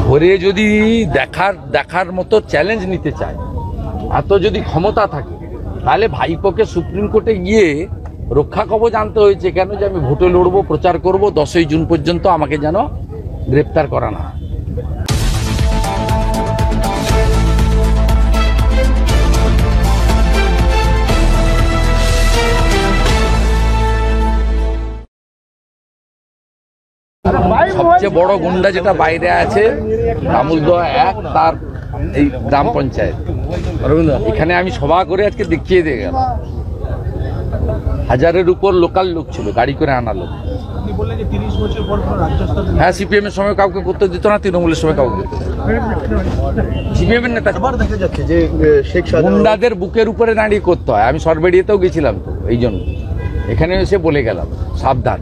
ধরে যদি দেখার মতো চ্যালেঞ্জ নিতে চায়, এত যদি ক্ষমতা থাকে, তাহলে ভাইপোকে সুপ্রিম কোর্টে গিয়ে রক্ষা কবচ আনতে হয়েছে কেন? যে আমি ভোটে লড়বো, প্রচার করব, 10ই জুন পর্যন্ত আমাকে যেন গ্রেপ্তার করা না। সবচেয়ে বড় গুন্ডা যেটা বাইরে আছে আমুলদহ 1, তার এই গ্রাম পঞ্চায়েত। এখানে আমি সভা করে আজকে দেখিয়ে দিয়ে গেলাম, 1000-এর উপর লোকাল লোক ছিল, গাড়ি করে আনা লোক। হ্যাঁ, সিপিএম এর সময় কাউকে করতে দিত না, তৃণমূলের সময় কাউকে দিত। সিপিএম এর নেতা গুন্ডাদের বুকের উপরে দাঁড়িয়ে করতে হয়। আমি সরবেড়িয়েতেও গেছিলাম, তো এই জন্য এখানে এসে বলে গেলাম সাবধান।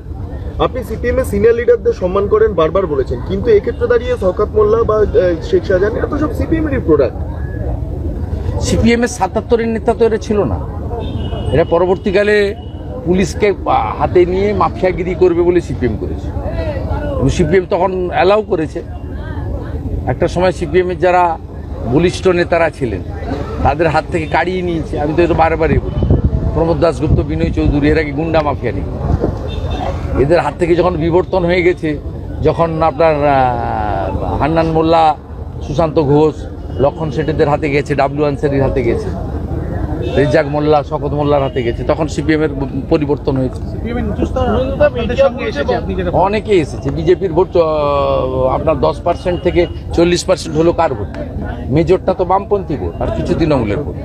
আপনি সিপিএম এর সিনিয়র লিডারদের সম্মান করেন, বারবার বলেছেন, কিন্তু এক্ষেত্রে দাঁড়িয়ে শওকত মোল্লা বা শেখ শাহজাহান এরা তো সব সিপিএম এর প্রোডাক্ট। সিপিএম এর 77-এর নেতা তো এরা ছিল না। এরা পরবর্তীকালে পুলিশকে হাতে নিয়ে মাফিয়াগিরি করবে বলে সিপিএম করেছে, এবং সিপিএম তখন অ্যালাউ করেছে। একটা সময় সিপিএম এর যারা বলিষ্ঠ নেতারা ছিলেন তাদের হাত থেকে কাড়িয়ে নিয়েছে। আমি তো এটা বারবারই বলি, প্রমোদ দাশগুপ্ত, বিনয় চৌধুরী, এরা কি গুন্ডা মাফিয়া নেই? এদের হাত থেকে যখন বিবর্তন হয়ে গেছে, যখন আপনার হান্নান মোল্লা, সুশান্ত ঘোষ, লক্ষণ শেঠেদের হাতে গেছে, ডাব্লিউ আনসারির হাতে গেছে, রেজাক মোল্লা, শওকত মোল্লার হাতে গেছে, তখন সিপিএম এর পরিবর্তন হয়েছে। অনেকে এসেছে। বিজেপির ভোট আপনার 10% থেকে 40% হলো কার ভোট? মেজরটা তো বামপন্থী ভোট, আর কিছু তৃণমূলের ভোট।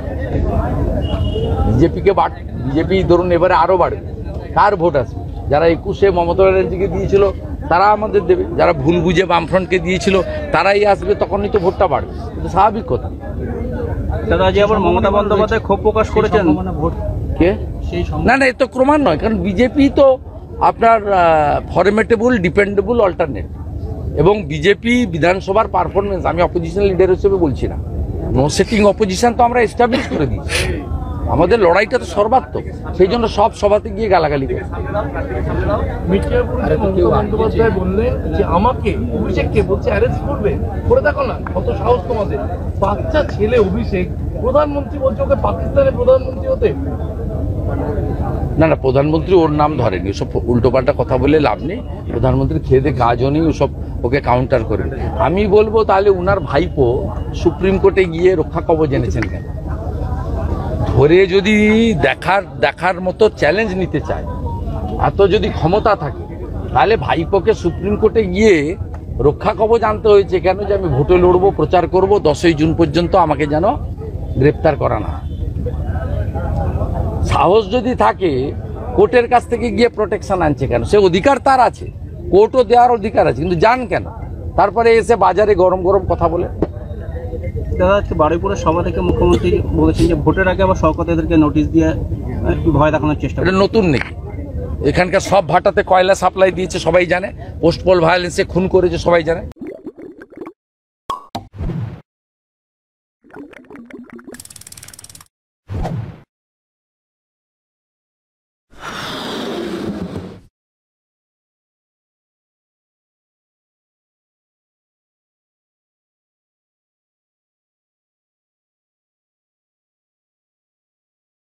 বিজেপি ধরুন এবারে আরো বাড়বে। কার ভোট আছে? যারা 21-এ মমতা ব্যানার্জিকে দিয়েছিল তারা আমাদের দেবে, যারা ভুল বুঝে বামফ্রন্টকে দিয়েছিল তারাই আসবে, তখনই তো ভোটটা বাড়বে। কিন্তু স্বাভাবিক কথা। দাদা, যে আবার মমতা বন্দ্যোপাধ্যায় ক্ষোভ প্রকাশ করেছেন, কে? না, এ তো ক্রমান্বয়। কারণ বিজেপি তো আপনার ফরমেটেবল, ডিপেন্ডেবল অল্টারনেট, এবং বিজেপি বিধানসভার পারফরমেন্স, আমি অপোজিশন লিডার হিসেবে বলছি না, নো সেটিং অপোজিশন তো আমরা এস্টাবলিশ করে দিয়েছি। আমাদের লড়াইটা তো সর্বাত্মক, সেই জন্য সব সভাতে গিয়ে গালাগালি করে। বন্দ্যোপাধ্যায় বললেন যে আমাকে অভিষেককে বলছে অ্যারেস্ট করবে, করে দেখো না কত সাহস তোমাদের। বাচ্চা ছেলে অভিষেক, প্রধানমন্ত্রী বলছে ওকে পাকিস্তানের প্রধানমন্ত্রী হতে। না, প্রধানমন্ত্রী ওর নাম ধরেনি, ওসব উল্টোপাল্টা কথা বলে লাভ নেই। প্রধানমন্ত্রী খেয়ে দিয়ে কাজও নেই, ওসব ওকে কাউন্টার করবে। আমি বলবো তাহলে উনার ভাইপো সুপ্রিম কোর্টে গিয়ে রক্ষা কবচ এনেছেন কেন? ধরে যদি দেখার মতো চ্যালেঞ্জ নিতে চায়, এত যদি ক্ষমতা থাকে, তাহলে ভাইপোকে সুপ্রিম কোর্টে গিয়ে রক্ষা কবচ আনতে হয়েছে কেন? যে আমি ভোটে লড়বো, প্রচার করব, 10ই জুন পর্যন্ত আমাকে যেন গ্রেপ্তার করা না। সাহস যদি থাকে, কোর্টের কাছ থেকে গিয়ে প্রোটেকশন আনছে কেন? সে অধিকার তার আছে, কোর্টও দেওয়ার অধিকার আছে, কিন্তু যান কেন? তারপরে এসে বাজারে গরম গরম কথা বলে। দাদা, আজকে বারুইপুরের সভা থেকে মুখ্যমন্ত্রী বলেছেন যে ভোটের আগে আবার শওকত এদেরকে নোটিশ দিয়ে একটু ভয় দেখানোর চেষ্টা। এটা নতুন নাকি? এখানকার সব ভাটাতে কয়লা সাপ্লাই দিয়েছে সবাই জানে, পোস্ট পোল ভায়োলেন্সে খুন করেছে সবাই জানে।